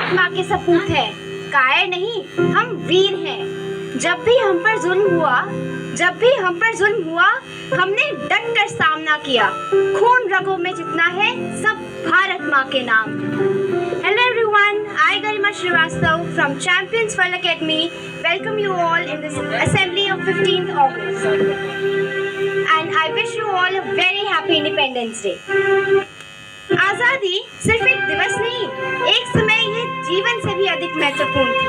भारत माँ के सपूत हैं, कायर नहीं, हम वीर हैं। जब भी हम पर जुल्म हुआ, हमने डट कर सामना किया। खून रगों में जितना है, सब भारत माँ के नाम। Hello everyone, I Garima Srivastav from Champions World Academy welcome you all in this assembly of 15th August. And I wish you all a very happy Independence Day. आजादी सिर्फ एक दिवस नहीं, एक समय ये जीवन से भी अधिक महत्वपूर्ण थी।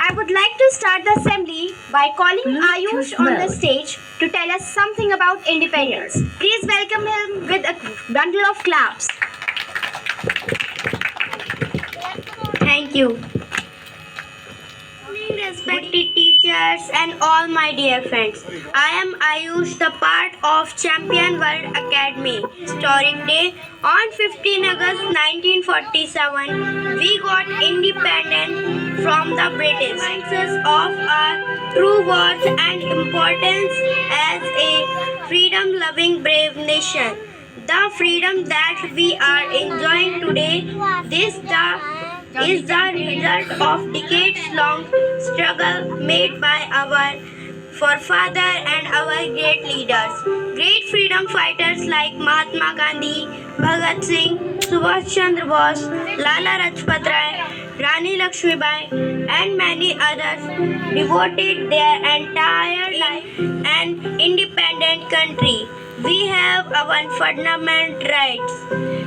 I would like to start the assembly by calling Ayush on the stage to tell us something about independence. Please welcome him with a bundle of claps. Thank you. Respected teachers and all my dear friends, I am Ayush, the part of Champion World Academy. Historic day on 15 August 1947, we got independence from the British. Reminds of our true worth and importance as a freedom-loving, brave nation. The freedom that we are enjoying today, is the result of decades-long struggle made by our forefathers and our great leaders. Great freedom fighters like Mahatma Gandhi, Bhagat Singh, Subhash Chandra Bose, Lala Lajpat Rai, Rani Lakshmibai, and many others devoted their entire life an independent country. We have our fundamental rights.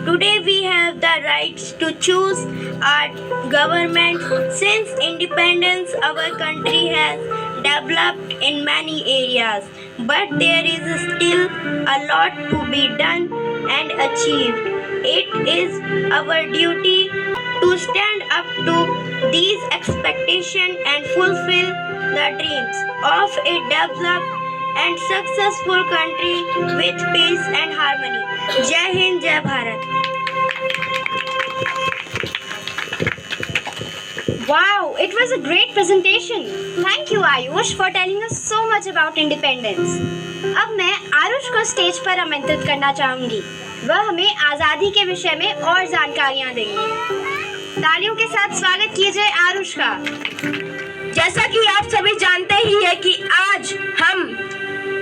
Today we have the rights to choose our government. Since independence, our country has developed in many areas, but there is still a lot to be done and achieved. It is our duty to stand up to these expectations and fulfill the dreams of a developed and successful country with peace and harmony. Jai Hind, Jai Bharat. Wow, it was a great presentation. Thank you Ayush for telling us so much about independence. अब मैं आरुष को stage पर आमंत्रित करना चाहूंगी। वह हमें आज़ादी के विषय में और जानकारियाँ देंगे। तालियों के साथ स्वागत कीजिए आरुष का। जैसा कि आप सभी जानते ही हैं कि आज हम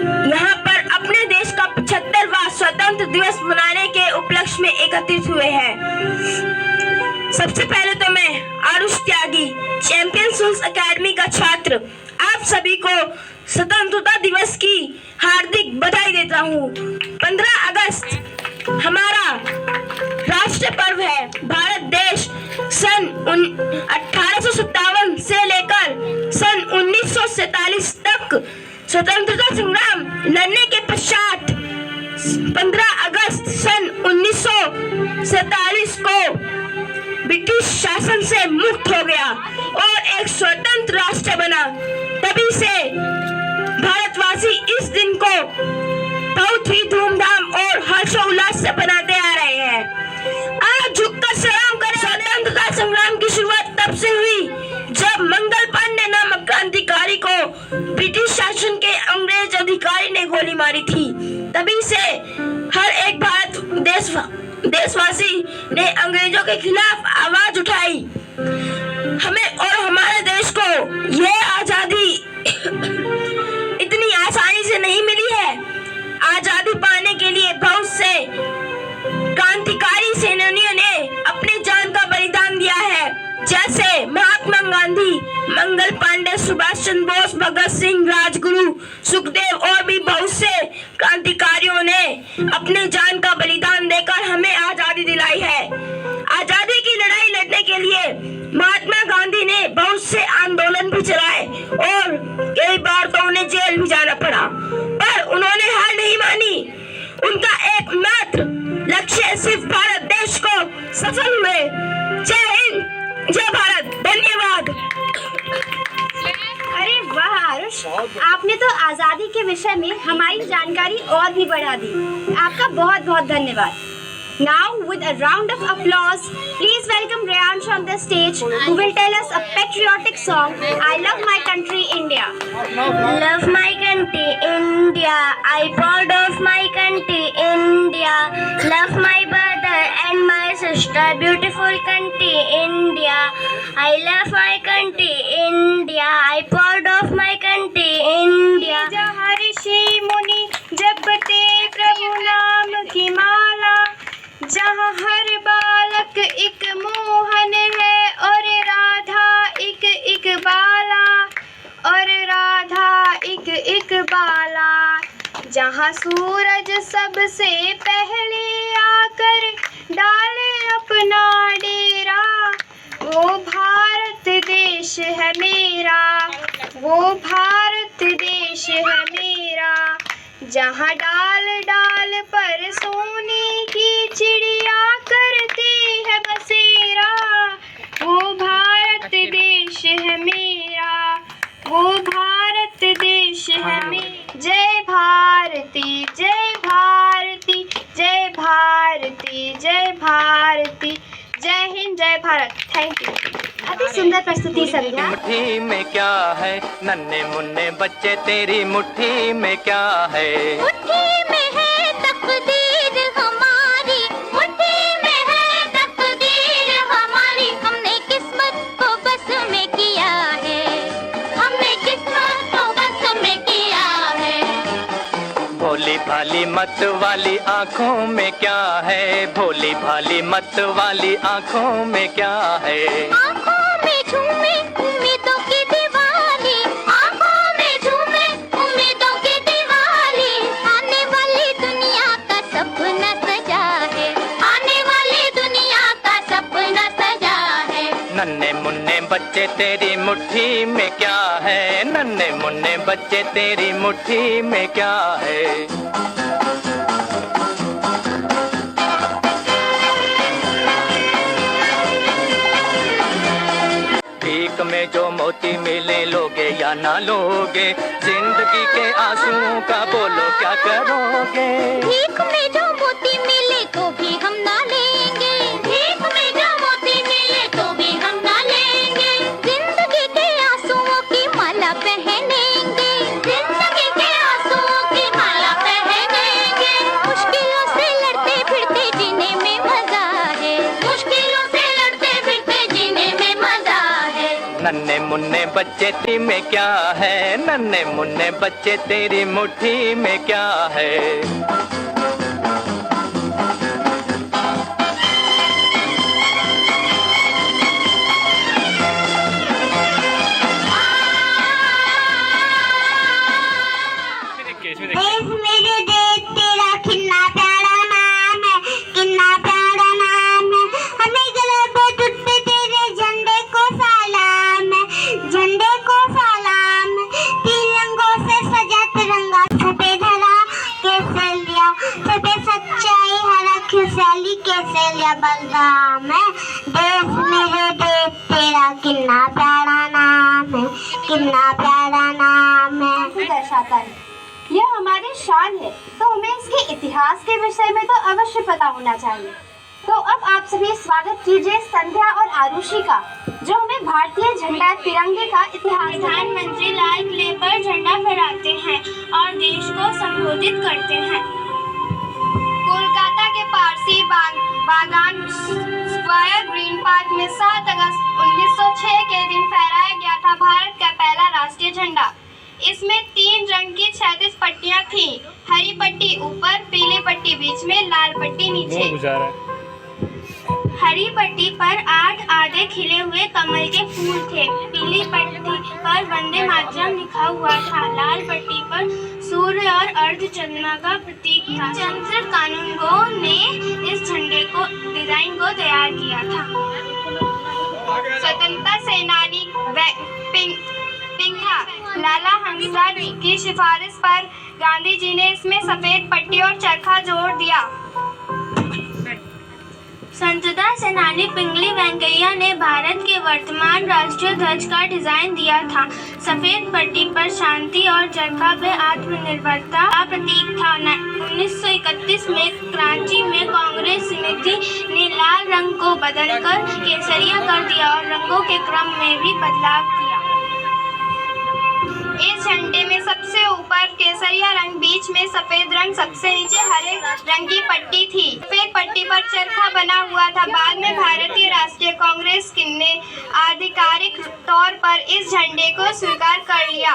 यहाँ पर अपने देश का 75वां स्वतंत्र दिवस मनाने के उपलक्ष्य में एकत्रित हुए हैं। सबसे पहले तो मैं आरुष त्यागी, चैंपियंस वर्ल्ड एकेडमी का छात्र, आप सभी को स्वतंत्रता दिवस की हार्दिक बधाई देता हूँ। 15 अगस्त हमारा राष्ट्रीय पर्व है। भारत देश सन 1857 से लेकर सन 1947 तक स्वतंत्रता संग्राम लड़ने के पश्चात 15 अगस्त सन 1947 को ब्रिटिश शासन से मुक्त हो गया और एक स्वतंत्र राष्ट्र बना। तभी से भारतवासी इस दिन को बहुत ही धूमधाम और हर्षोल्लास से मनाते आ रहे हैं। आज झुककर सलाम करें। स्वतंत्रता संग्राम की शुरुआत तब से हुई जब मंगल पांडे नामक क्रांतिकारी को ब्रिटिश शासन के अंग्रेज अधिकारी ने गोली मारी थी। तभी से हर एक देशवासी ने अंग्रेजों के खिलाफ आवाज उठाई। हमें और हमारे देश को यह आजादी इतनी आसानी से नहीं मिली है। आजादी पाने के लिए बहुत से क्रांतिकारी सेनानियों ने अपनी जान का बलिदान दिया है, जैसे महात्मा गांधी, मंगल पांडे, सुभाष चंद्र बोस, भगत सिंह, राजगुरु, सुखदेव और भी बहुत से क्रांतिकारियों ने अपनी जान का बलिदान देकर हमें आजादी दिलाई है। आजादी की लड़ाई लड़ने के लिए महात्मा गांधी ने बहुत से आंदोलन भी चलाए और कई बार तो उन्हें जेल भी जाना पड़ा, पर उन्होंने हार नहीं मानी। उनका एकमात्र लक्ष्य सिर्फ भारत देश को सफल हुए। जय हिंद, जय भारत, धन्यवाद। अरे वाह आरुष, आपने तो आज़ादी के विषय में हमारी जानकारी और भी बढ़ा दी। आपका बहुत बहुत धन्यवाद। Now with a round of applause, please welcome Rayansh on the stage who will tell us a patriotic song, I Love My Country India. Love my country India, I proud of my country India. Love my brother and my sister most beautiful country, India. I love my country, India. I proud of my country, India. जहाँ ऋषि मुनि जपते प्रभु नाम की माला, जहाँ हर बालक एक मोहन है और राधा एक एक बाला, और राधा एक एक बाला। जहाँ सूरज सबसे पहले आकर डाले अपना डेरा, वो भारत देश है मेरा, वो भारत देश है मेरा। जहाँ डाल डाल पर सोने की चिड़िया करती है बसेरा, वो भारत देश है मेरा, वो भारत देश है मेरा। जय भारती, जय भारती, जय भारती, जय भारती। जय हिंद, जय भारत। Thank you. अति सुंदर प्रस्तुति संध्या। मुट्ठी में क्या है नन्हे मुन्ने बच्चे, तेरी मुट्ठी में क्या है? मुट्ठी में है तकदीर हमारी, मुट्ठी में है तकदीर हमारी। हमने किस्मत को बस में किया है, हमने किस्मत को बस में किया है। भोली भाली मत वाली आँखों में क्या है? भोली भाली मत वाली आँखों में क्या है? आँखों में झूमे उम्मीदों की दिवाली, आँखों में झूमे उम्मीदों की दिवाली। आने वाली दुनिया का सपना सजा है, आने वाली दुनिया का सपना सजा है। नन्हे मुन्ने बच्चे तेरी मुट्ठी में क्या है? नन्हे मुन्ने बच्चे तेरी मुट्ठी में क्या है? भीख में जो मोती मिले लोगे या ना लोगे, जिंदगी के आंसुओं का बोलो क्या करोगे? भीख में जो मोती मिले तो भी हम ना लेंगे, भीख में जो मोती मिले तो भी हम ना लेंगे। जिंदगी के आंसुओं की माला पहनेंगे, जिंदगी के आंसुओं की माला पहनेंगे। मुश्किलों से लड़ते फिरते जीने में मजा है, मुश्किलों से लड़ते फिरते जीने में मजा है। नन्हे मुन्ने बच्चे तेरी में क्या है? नन्हे मुन्ने बच्चे तेरी मुट्ठी में क्या है? देश मेरे देश तेरा कितना प्यारा नाम है, कितना प्यारा नाम है। हमें गले पे टूटते तेरे झंडे को सलाम है, झंडे को सलाम है। तीन रंगों से सजा तिरंगा, सफेद हरा केसरिया, सफेद सच्चाई हरा खुशहाली केसरिया बलराम है। देश मेरे देश तेरा कितना प्यारा नाम है, कितना प्यारा नाम है। दर्शाता है, यह हमारी शान है, तो हमें इसके इतिहास के विषय में तो अवश्य पता होना चाहिए। तो अब आप सभी स्वागत कीजिए संध्या और आरुषि का, जो हमें भारतीय झंडा तिरंगे का इतिहास। प्रधानमंत्री लाल किले पर झंडा फहराते हैं और देश को संबोधित करते हैं। कोलकाता के पारसी बागान स्क्वायर ग्रीन पार्क में 7 अगस्त 1906 के दिन फहराया गया था भारत का पहला राष्ट्रीय झंडा। इसमें 3 रंग की 36 पट्टियां थीं, हरी पट्टी ऊपर, पीली पट्टी बीच में, लाल पट्टी नीचे। हरी पट्टी पर 8 आधे खिले हुए कमल के फूल थे, पीली पट्टी पर वंदे मातरम लिखा हुआ था, लाल पट्टी पर सूर्य और अर्ध चंद्रमा का प्रतीक था। चंद्र कानूनगो ने इस झंडे को डिजाइन को तैयार किया था। स्वतंत्रता सेनानी पिंगला लाला हंसराज की सिफारिश पर गांधी जी ने इसमें सफेद पट्टी और चरखा जोड़ दिया। स्वतंत्रता सेनानी पिंगली वेंकैया ने भारत के वर्तमान राष्ट्रीय ध्वज का डिजाइन दिया था। सफेद पट्टी पर शांति और चरखा पे आत्मनिर्भरता का प्रतीक था। 1931 में कराची में कांग्रेस समिति ने लाल रंग को बदलकर केसरिया कर दिया और रंगों के क्रम में भी बदलाव किया। इस झंडे में सबसे ऊपर केसरिया रंग, बीच में सफेद रंग, सबसे नीचे हरे रंग की पट्टी थी। सफेद पट्टी पर चरखा बना हुआ हुआ था। बाद में भारतीय राष्ट्रीय कांग्रेस ने आधिकारिक तौर पर इस झंडे को स्वीकार कर लिया।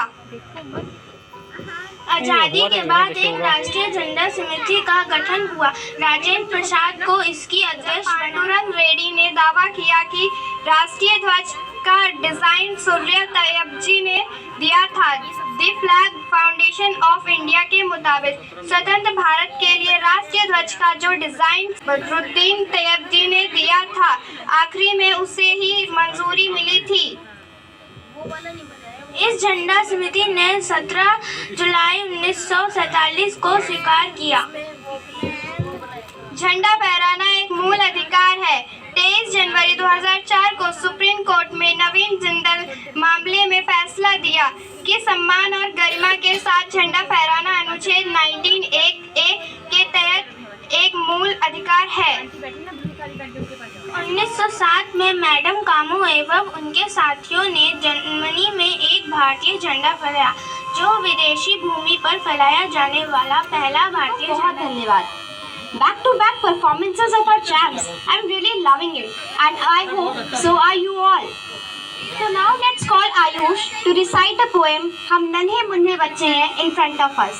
आजादी के बाद एक राष्ट्रीय झंडा समिति का गठन हुआ। राजेंद्र प्रसाद को इसकी अध्यक्ष तुरंत रेड्डी ने दावा किया कि राष्ट्रीय ध्वज का डिजाइन सूर्य तैयब जी ने दिया था। The flag foundation of India के मुताबिक स्वतंत्र भारत के लिए राष्ट्रीय ध्वज का जो डिजाइन बदरुद्दीन तैयब जी ने दिया था, आखिरी में उसे ही मंजूरी मिली थी। इस झंडा समिति ने 17 जुलाई 1947 को स्वीकार किया। झंडा फहराना एक मूल अधिकार है। 23 जनवरी 2004 को सुप्रीम कोर्ट में नवीन जिंदल मामले में फैसला दिया कि सम्मान और गरिमा के साथ झंडा फहराना अनुच्छेद 19(1)(a) के तहत एक मूल अधिकार है। 1907 में मैडम कामो एवं उनके साथियों ने जर्मनी में एक भारतीय झंडा फहराया, जो विदेशी भूमि पर फहराया जाने वाला पहला भारतीय झंडा। बहुत धन्यवाद। Back-to-back performances of our champs. I'm really loving it, and I hope so are you all. So now let's call Ayush to recite a poem "हम नन्हे मुन्ने बच्चे हैं" in front of us.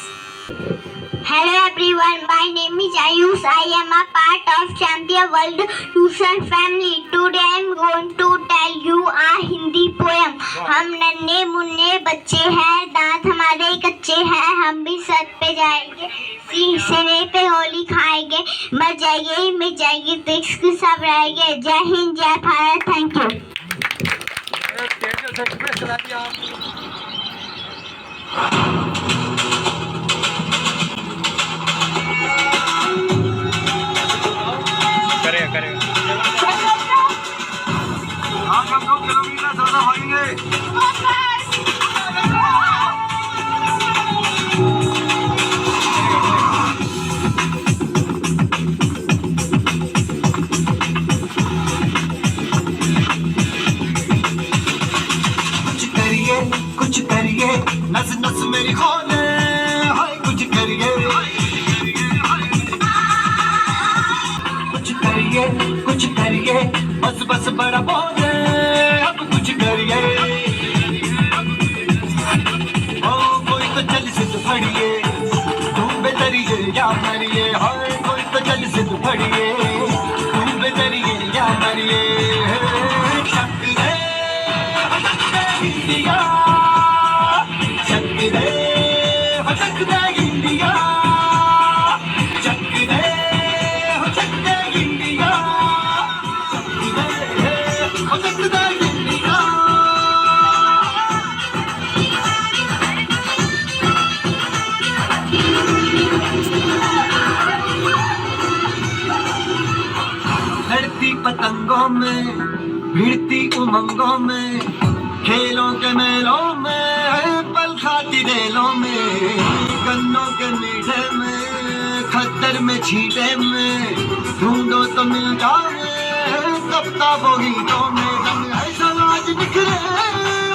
Hello everyone, my name is Ayush. I am a part of Champion World Tuition family. Today I am going to tell you a Hindi poem. हम नन्हे मुन्ने बच्चे हैं, दांत हमारे कच्चे हैं, हम भी सर पे जाएंगे, सीने पे होली खाएंगे, मर जाएंगे मिट जाएंगे, देश के सब रहेंगे। जय हिंद, जय भारत। Thank you. करेगा हम 2 किलोमीटर ज्यादा भागेंगे। कुछ करिए नस नस मेरी खोले, हाय कुछ करिए, कुछ करिए बस बस बड़ा बोले, अब कुछ करिए। ओ कोई तो चल सिद्ध फड़िए, तुम बेतरिए या मरिए, हाय कोई तो चल सिद्ध फड़िए, तुम बेतरिए या मरिए। शक्ति दे इंडिया, शक्ति दे इंडिया, शक्ति दे इंडिया, शक्ति दे इंडिया। लड़ती पतंगों में, भिड़ती उमंगों में, खेलों के मेलों में, पल खाती रेलों में, गन्नों के मीठे में, खद्दर में छींटे में, ढूंढो तो मिल जाए कप्ता वो गीतों में। रंग है समाज बिखरे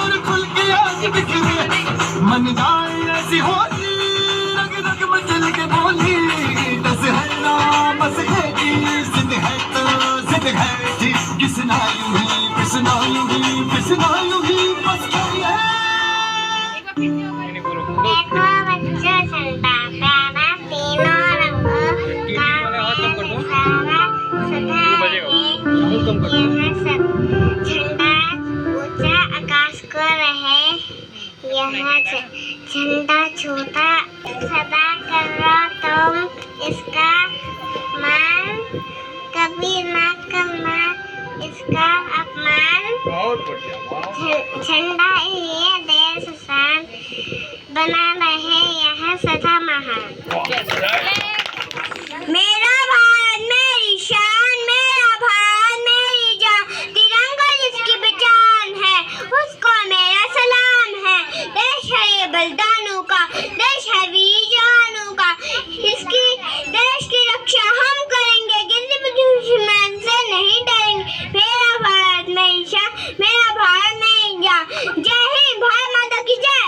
और खुल के आज बिखरे, मन जाए ऐसी होली, रग रग मचल के बोली, दस है ना बस है जी, जिद है तो जिद है जी, किसना यूं ही किसना यूं ही किसना यूं ही बस करिए। देखो बच्चों, झंडा प्यारा तीनों रंगों का सारा सदा एक झंडा ऊंचा आकाश को रहे, यह झंडा छोटा सदा करो तुम इसका मान, कभी ना करना इसका अपमान। झंडा ये देश शान बना रहे यह सदा महान। मेरा भारत मेरी शान, मेरा भारत मेरी जान, तिरंगा जिसकी पहचान है उसको मेरा सलाम है। देश है ये बलिदानों का, देश है वीर जवानों का, इसकी देश की रक्षा हम करेंगे, किसी भी दुश्मन से नहीं डरेंगे। मेरा भारत मेरी शान, मेरा भारत मेरी जान। जय हिंद, भारत माता की जय।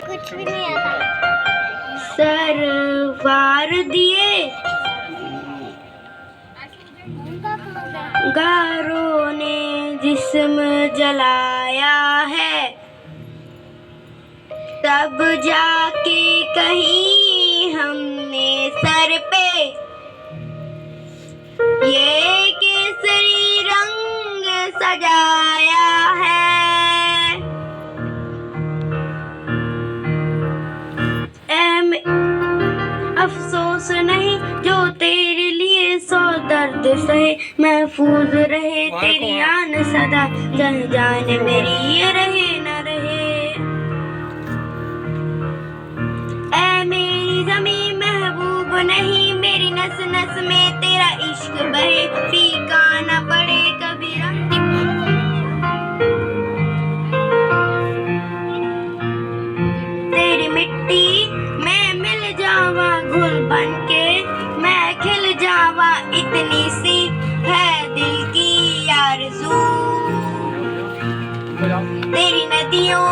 कुछ भी नहीं आता। सर वार दिए गारों ने जिस्म जलाया है, तब जाके कहीं हमने सर पे ये केसरी रंग सजाया है। अफसोस नहीं जो तेरे लिए सौ दर्द सहे, महफूज रहे तेरी आन सदा, जहाँ जाने मेरी ये रहे न रहे। ऐ मेरी ज़मीं महबूब नहीं, मेरी नस नस में तेरा इश्क बहे, फीका न पड़े कभी रंग। तेरी मिट्टी मैं मिल जावा घुल बन के, मैं खिल जावा इतनी सी है दिल की आरज़ू। तेरी नदियों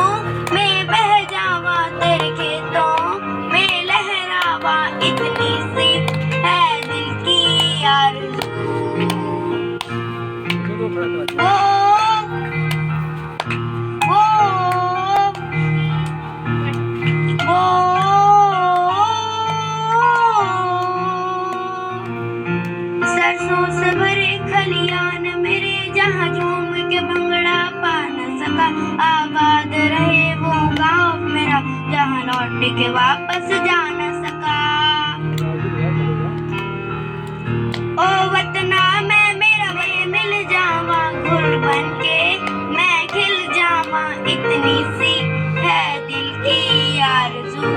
में बह जावा, तेरे खेतों में लहरावा, इतनी सी है दिल की आरज़ू। सरसों से भरे खलियान मेरे, जहाँ झूम के भंगड़ा पा न सका, आबाद रहे वो गाँव मेरा, जहाँ लौट के वापस जा न सका। ओ वतना मैं मेरा वे मिल जावा घुल बन के, मैं खिल जावा इतनी सी है दिल की आरज़ू।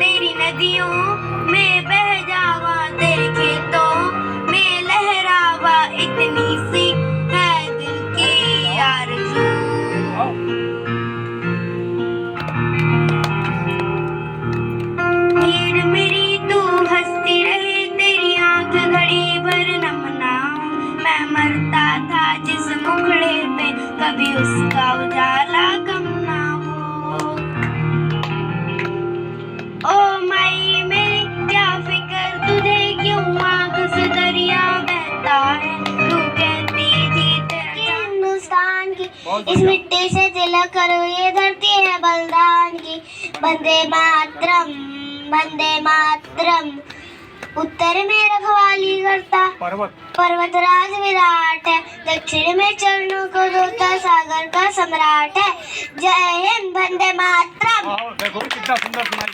तेरी नदियों में बह जावा, तेरे खेतों में लहरावा, इतनी सी है दिल की आरज़ू। नीर मेरी तू हंसती रहे, तेरी आंख घड़ी भर नमना, मैं मरता था जिस मुखड़े पे, कभी उसका उजाला कम ना हो। ओ माई मेरी क्या फिक्र तुझे, क्यों आँख से दरिया बहता है, तू कहती थी तेरा हिंदुस्तान की इस मिट्टी से तिलक करो, ये धरती है बलिदान की। वंदे मातरम, वंदे मातरम। उत्तर में रखवाली करता पर्वतराज विराट है, दक्षिण में चरणों को धोता सागर का सम्राट है। जय हिंद, वंदे मातरम। देखो कितना सुंदर सुनाई।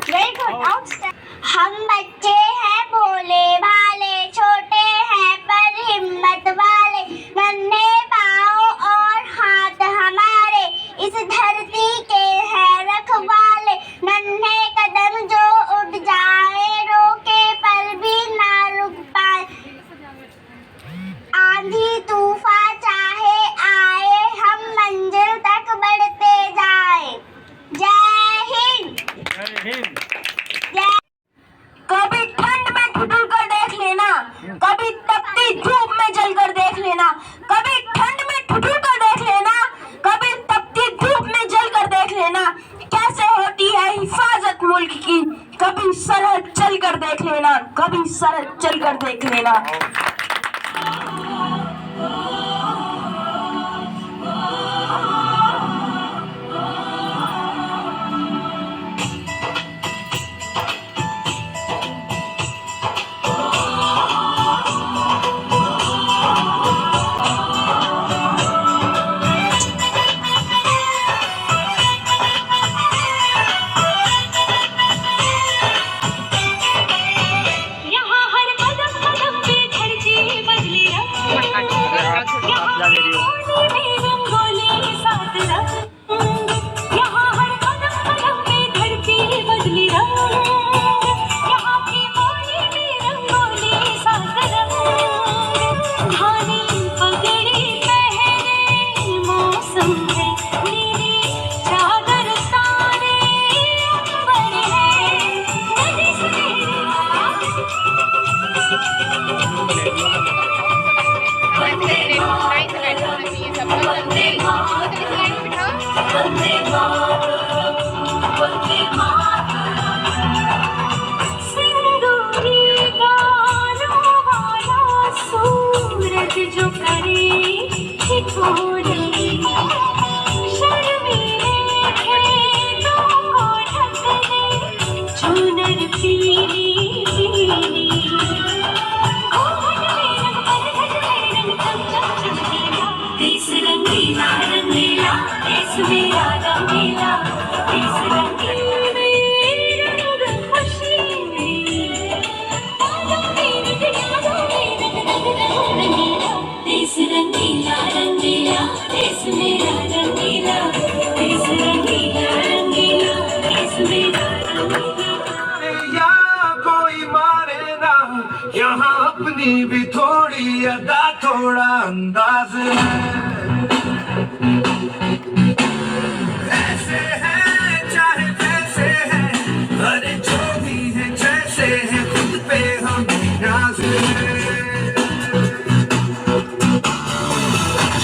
Very good, outstanding. हम बच्चे हैं भोले भाले, छोटे हैं पर हिम्मत वाले, नन्हे पाँव और हाथ हमारे, इस धरती के हैं रखवाले। नन्हे कदम जो उठ जाए, रोके पर भी ना रुक पाए, आंधी तूफान चाहे आए, हम मंजिल तक बढ़ते जाए। जय हिंद। जय हिंद। कभी ठंड में ठिठुर कर देख लेना, कभी तपती धूप में जल कर देख लेना, कभी ठंड में ठिठुर कर देख लेना, कभी तपती धूप में जल कर देख लेना, कैसे होती है हिफाजत मुल्क की, कभी सरहद चल कर देख लेना, कभी सरहद चल कर देख लेना। यहाँ हर कदम कदम पे धड़कन या कोई मारे ना, यहाँ अपनी भी थोड़ी अदा थोड़ा अंदाज है। ऐसे हैं चाहे जैसे हैं, अरे जो भी है जैसे है, खुद पे हम नाज है।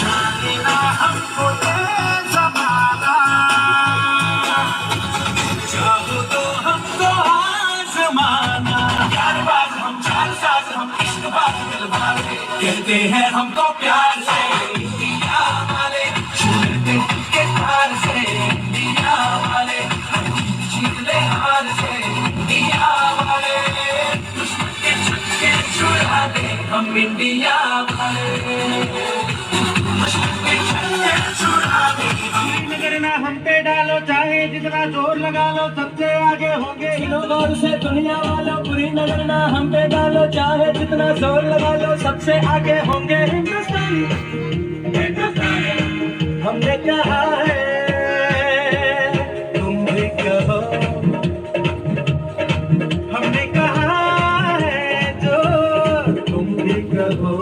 जाने ना हमको ये ज़माना, चाहो तो हमको आज़माना। प्यारबाज हम, चालसाज हम, इश्कबाज दिलवाले, कहते हैं हमको प्यार से इंडिया वाले, छूटे के तार से इंडिया वाले, जीत ले हार से इंडिया वाले, दुश्मन के छक्के छुड़ा दे हम इंडिया वाले, दुश्मन के छक्के छुड़ा दे हम। नजर ना हम पे डालो, चाहे जितना जोर लगा लो, सबसे आगे होंगे गौर से दुनिया वालों, बुरी नजर ना हम पे डालो, चाहे जितना जोर लगा लो, सबसे आगे होंगे हिंदुस्तानी। हमने कहा है तुम भी कहो, हमने कहा है जो तुम भी कहो।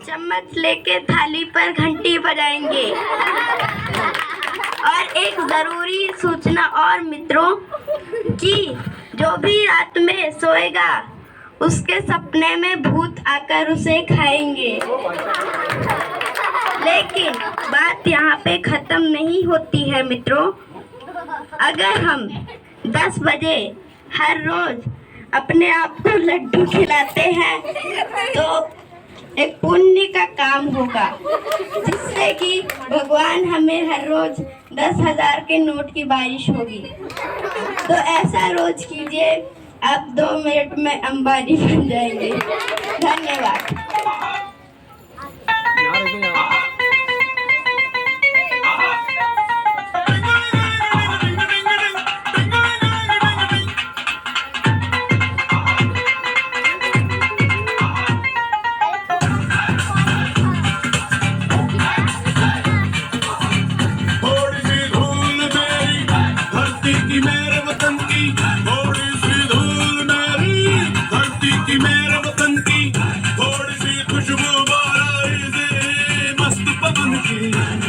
चम्मच लेके थाली पर घंटी बजाएंगे। और एक जरूरी सूचना और मित्रों कि जो भी रात में सोएगा उसके सपने में भूत आकर उसे खाएंगे। लेकिन बात यहाँ पे खत्म नहीं होती है मित्रों। अगर हम 10 बजे हर रोज अपने आप को लड्डू खिलाते हैं तो एक पुण्य का काम होगा, जिससे कि भगवान हमें हर रोज 10,000 के नोट की बारिश होगी। तो ऐसा रोज कीजिए, आप 2 मिनट में अंबानी बन जाएंगे। धन्यवाद।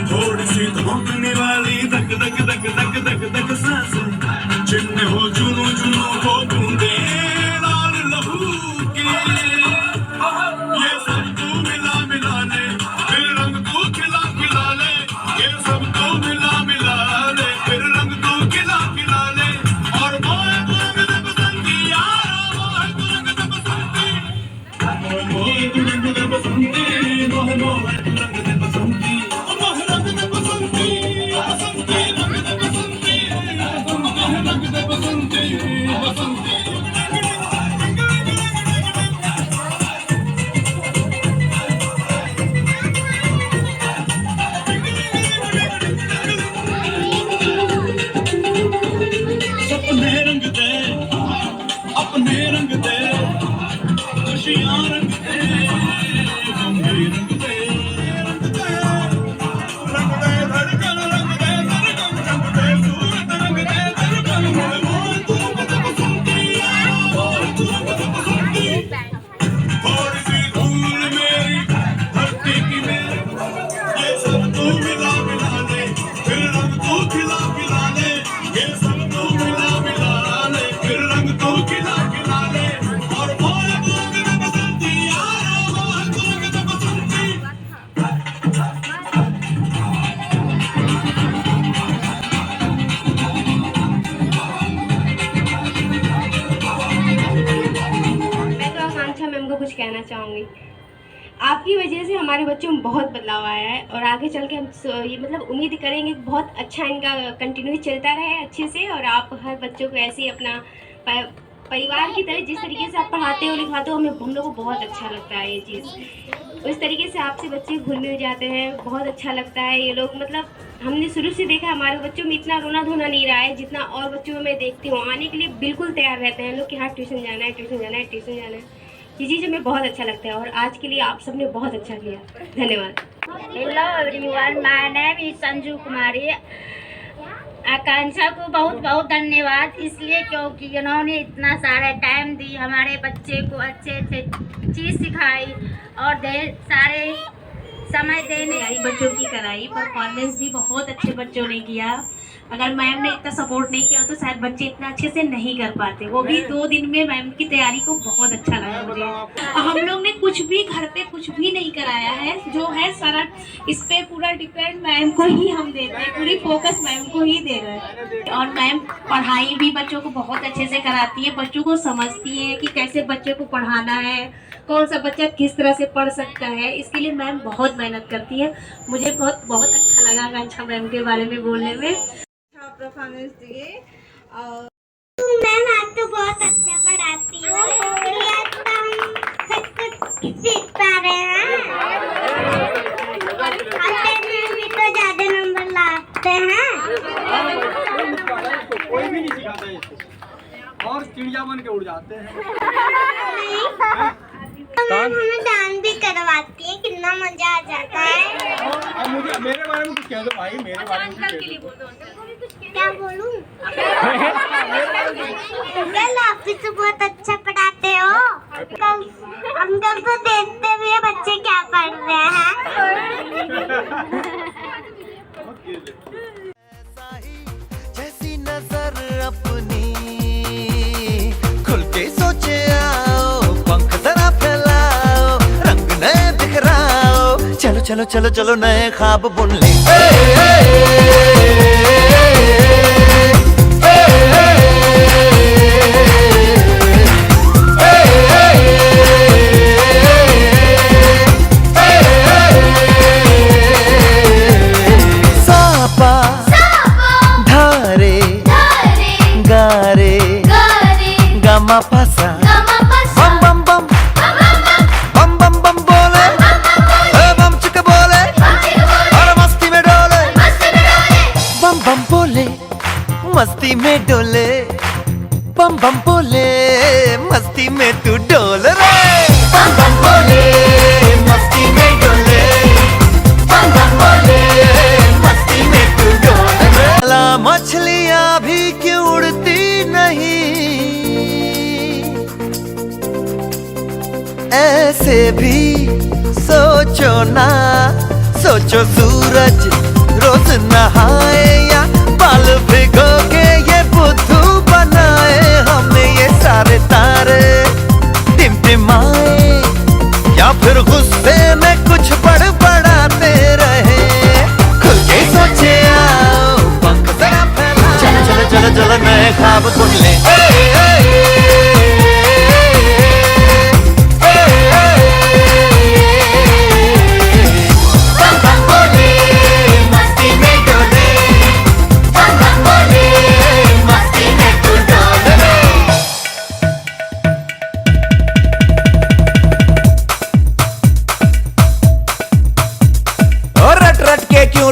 थोड़ी सी धोखने वाली धक धक धक धक धक धक सांसें, जिनमें हो जुनू जुनू को बूंदे लाल लहू के, ये सब तू मिला मिला ले, फिर रंग तू खिला खिला ले, ये सब तू मिला मिला ले, फिर रंग तू खिला खिला ले। और मोए तुरंग दे बसंती यारा, मोए तुरंग दे बसंती, मोए तुरंग दे बसंती, मोए मोए तुरंग दे बसंती, मोए रंग दे बसंती, बसंती रंग दे बसंती, मोए रंग दे बसंती, बसंती। अपने रंग दे, अपने रंग दे, खुशियाँ रंग दे, गंगे रंग दे, रंग दे, रंग दे धड़कन, रंग दे धड़कन, रंग दे सूरत, रंग दे धड़कन, मोए तू रंग दे बसंती, मोए तू रंग दे बसंती। थोड़ी सी धूल मेरी धरती की मेरी, ये सब तू मिला मिला ले, फिर रंग तू खिला खिला ले, ये सब तू मिला मिला ले, फिर रंग तू खिला खिला ले। और मोए तू रंग दे बसंती यारा, मोए तू रंग दे बसंती। मैं तो आकांक्षा मैम को कुछ कहना चाहूँगी। आपकी वजह से हमारे बच्चों में बहुत बदलाव आया है और आगे चल के हम ये मतलब उम्मीद करेंगे कि बहुत अच्छा इनका कंटिन्यू चलता रहे अच्छे से, और आप हर बच्चों को ऐसे ही अपना परिवार की तरह जिस तरीके से आप पढ़ाते हो लिखाते हो, हमें हम लोग को बहुत अच्छा लगता है ये चीज़। उस तरीके से आपसे बच्चे घुल मिल जाते हैं, बहुत अच्छा लगता है। ये लोग मतलब हमने शुरू से देखा हमारे बच्चों में इतना रोना धोना नहीं रहा है जितना और बच्चों में मैं देखती हूँ। आने के लिए बिल्कुल तैयार रहते हैं लोग कि हाँ ट्यूशन जाना है, ट्यूशन जाना है, ट्यूशन जाना है। ये चीज़ हमें बहुत अच्छा लगता है और आज के लिए आप सबने बहुत अच्छा किया। धन्यवाद। Hello everyone, my name is Sanju Kumari. आकांक्षा को बहुत बहुत धन्यवाद, इसलिए क्योंकि उन्होंने इतना सारा टाइम दी, हमारे बच्चे को अच्छे अच्छे चीज़ सिखाई और सारे समय देने आई बच्चों की कराई। परफॉर्मेंस भी बहुत अच्छे बच्चों ने किया। अगर मैम ने इतना सपोर्ट नहीं किया तो शायद बच्चे इतना अच्छे से नहीं कर पाते। वो भी 2 दिन में मैम की तैयारी को बहुत अच्छा लगा मुझे। हम लोग ने कुछ भी घर पे कुछ भी नहीं कराया है, जो है सारा इस पे पूरा डिपेंड मैम को ही हम देते हैं, पूरी फोकस मैम को ही दे रहे हैं। और मैम पढ़ाई भी बच्चों को बहुत अच्छे से कराती है, बच्चों को समझती है कि कैसे बच्चे को पढ़ाना है, कौन सा बच्चा किस तरह से पढ़ सकता है। इसके लिए मैम बहुत मेहनत करती है। मुझे बहुत अच्छा लगा आकांक्षा मैम के बारे में बोलने में। परफॉर्मेंस दिए और मैम आप तो बहुत अच्छा पढ़ाती हो, इसलिए आज तो हम सब कुछ सीख पा रहे हैं। मैम भी तो ज्यादा नंबर लाते हैं। कोई भी नहीं सिखाता इसको और चिड़िया बन के उड़ जाते हैं। मैम हमें डांस भी करवाती है, कितना मजा आ जाता है। अब मुझे मेरे बारे में कुछ कह दो भाई, मेरे बारे में कुछ कह दो। क्या बोलूं? अंकल आप भी तो बहुत अच्छा पढ़ाते हो। अंकल को देखते हुए बच्चे क्या पढ़ रहे हैं। जैसी नजर अपनी खुल के सोचे आओ, पंख जरा फैलाओ, रंग नए बिखराओ, चलो चलो चलो चलो नए ख्वाब बुन ले। पासा बम बम बम बम बम बम बोले, बम चिक बोले और मस्ती में डोले, बम बम बोले मस्ती में डोले, बम बम बोले मस्ती में तू डोल रे, बम बम बोले मस्ती में डोले, बम बम बोले मस्ती में तू डोल रे। मछलियां भी क्यों उड़ती नहीं, ऐसे भी सोचो ना, सोचो सूरज रोज नहाए या बाल भिगो के ये बुद्धू बनाए, हमें ये सारे तारे टिमटिमाए या फिर गुस्से में कुछ बड़बड़ाते रहे, खुल के सोचे आओ, पंख जरा फैलाओ, चलो चलो चलो चलो नए ख्वाब बुन ले।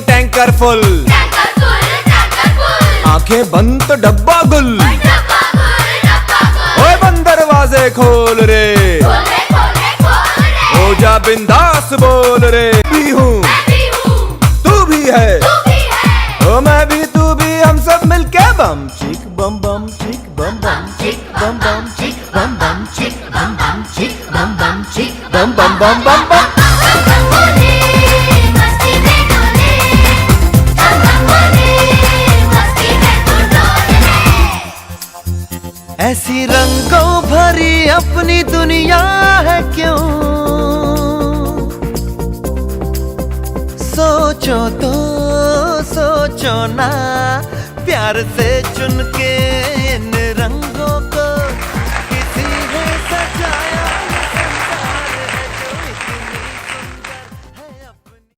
टैंकर फुल आंखें बंद तो डब्बा गुल, ओए बंद दरवाजे खोल रे, हो जा बिंदास बोल रे, भी हूँ तू भी है, ओ मैं भी तू भी, हम सब मिलके बम चिक बम बम चिक बम बम चिक बम बम चिक बम बम चिक बम बम चिक बम बम चिक बम बम बम बम बम। ऐसी रंगों भरी अपनी दुनिया है क्यों, सोचो तो सोचो ना, प्यार से चुन के